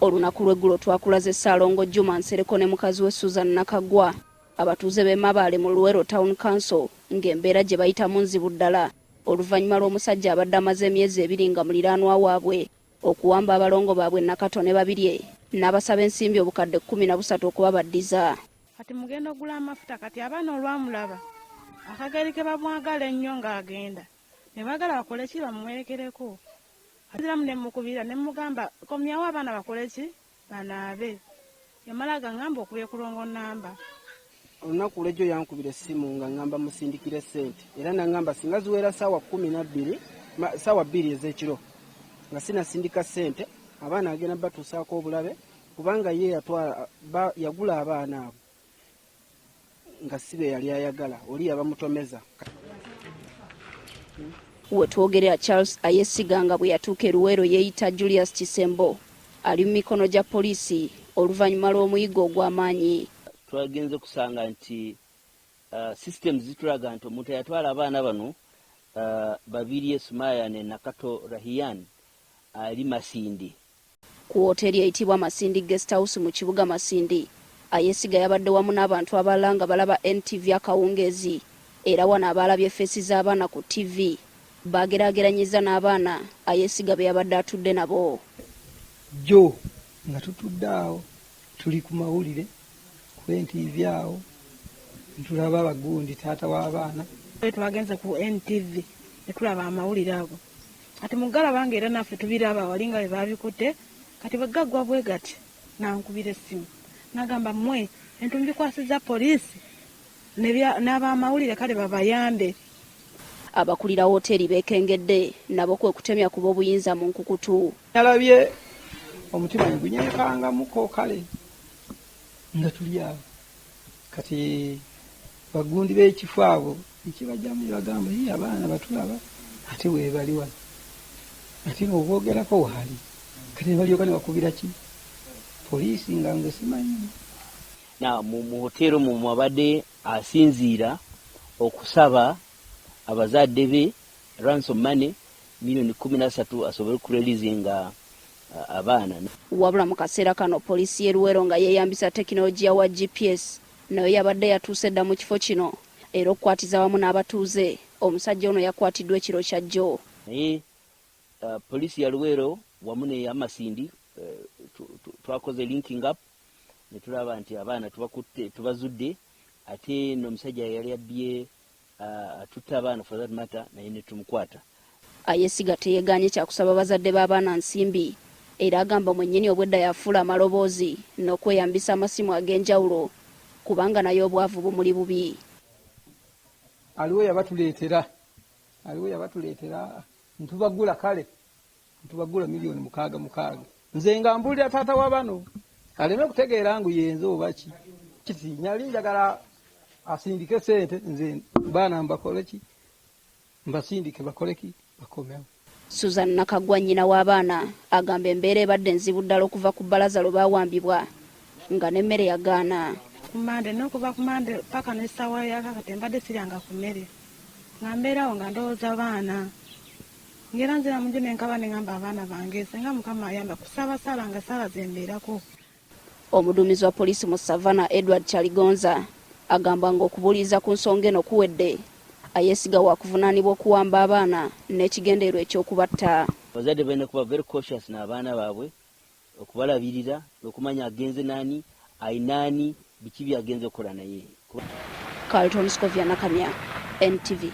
Olunaku lw'eggulo twakulaze Ssaalongo Juma Nsereko ne mukazi we Susan Nakagwa abatuuze b'e Mabaale mu Luweero Town Council ng'embeera gye bayitamu nzibu ddala oluvannyuma lw'omusajja abadde amaze emyezi 2 nga muliranwa waabwe okuwamba abalongo baabwe Nakato ne babirye n'abasaba ensimbi obukadde 13 okubabaddiza. Kati mugenda ogula amafuta kati abaana olwamulaba akageri ke bamwagala ennyo ng'agenda ne baagala bakole ki bamwerekereko. Aziramu ne mukubira ne mugamba komyawo abaana bakole ki banaabe. Yamala agamba okubye kulongo namba. Olunaku lw'ejjo yankubira essimu nga ngamba musindikire ssente era nangamba singa ziwera ssaawa 12 ssaawa 2 ez'ekiro nga sinasindika ssente abaana agenda batuusaako obulabe kubanga ye yagula abaana abo nga sibe yali ayagala oli yabamutomeza. Wetwogerera Charles Ayesiga nga bwe yatuuka e Luweero yeeyita Julius Kisembo ali mu mikono gya poliisi oluvannyuma lw'omuyiggo ogw'amaanyi. Twagenze kusanga nti systems zitulaga nti omuntu yatwala abaana bano babiri Esumaya ne Nakato Rahiyan ali Masindi. Ku wooteri eyitibwa Masindi Guest House mu kibuga Masindi, Ayesiga yabadde wamu n'abantu abalala nga balaba NTV Akawungeezi era wano abalabye feesi z'abaana ku TV bageraageranyiza n'abaana Ayesiga be yabadde atudde nabo. Jo nga tutudde awo tuli ku mawulire ku NTV awo ntulaba abagundi taata w'abaana. Twagenze ku NTV ne tulaba amawulire ago. Kati mugalaba nga era naffe tubiraba walinga bwe babikutte kati bwegaggwa bwe gati nankubira essimu nagamba mmwe entumbikwasiza poliisi n'abamawulire kale babayambe. Abakulira wooteri beekengedde nabo kwe kutemya kuba obuyinza mu nkukutu. Yalabye omutima gunyekaangamuko kale nga tuli awo kati bagundi b'ekifo abo ekibajjamu ne bagamba ye abaana batulaba ate weebali wano ate n'obwogerako waali kati ne balyoka ne bakubira ki poliisi nga nze simanyi. Mu hoteero mu mwabadde asinziira okusaba abazadde be ransom money milioni 13 asobole kureleasinga abaana. Wabula mu kaseera kano poliisi y'e Luweero nga yeeyambisa tekinologiya wa GPS nayo yabadde yatuuse dda mu kifo kino era okukwatiza wamu n'abatuuze. Omusajja ono yakwatiddwa ekiro kya jjo. Naye poliisi ya Luweero wamu n'eya Masindi twakoze linking up ne tulaba nti abaana tubakutte tubazudde ate n'omusajja yali abbye atutte abaana for that matter naye ne tumukwata. Ayesiga teyeeganye kyakusaba bazadde b'abaana nsimbi era agamba mwennyini obwedda yafuula amaloboozi n'okweyambisa amasimu ag'enjawulo kubanga naye obwavu bumuli bubi. Aliwo yabatuleetera ntubagula kale ntubagula milioni 6 nze nga mbulira taata wa bano aleme kutegeera ngu yenze oba ki kiti nyali njagala asindike sente nze baana mbakole ki mbasindike bakole ki bakomewo. Susan Nakagwa nnyina w'abaana agamba embeera ebadde nzibu ddala okuva ku bbalaza lwe baawambibwa nga n'emmere yagaana. Kumande n'okuva ku mande paka n'essaawa yakakati mbadde siryanga ku mmere nga mbeerawo nga ndowooza baana ngera nzira munju nenkaba ne ngamba abaana bange senga Mukama ayamba kusaba sala nga sala zembeerako. Omuduumizi wa poliisi mu Savannah Edward Chaligonza agamba ng'okubuuliza ku nsonga eno kuwedde Ayesiga waakuvunaanibwa okuwamba abaana n'ekigendeerwa eky'okubatta. Abazadde balina kuba very cautious n'abaana baabwe okubalabirira okumanya agenze naani ayinaani biki byagenze okukola naye. Carlton Scovia Nakanya, NTV.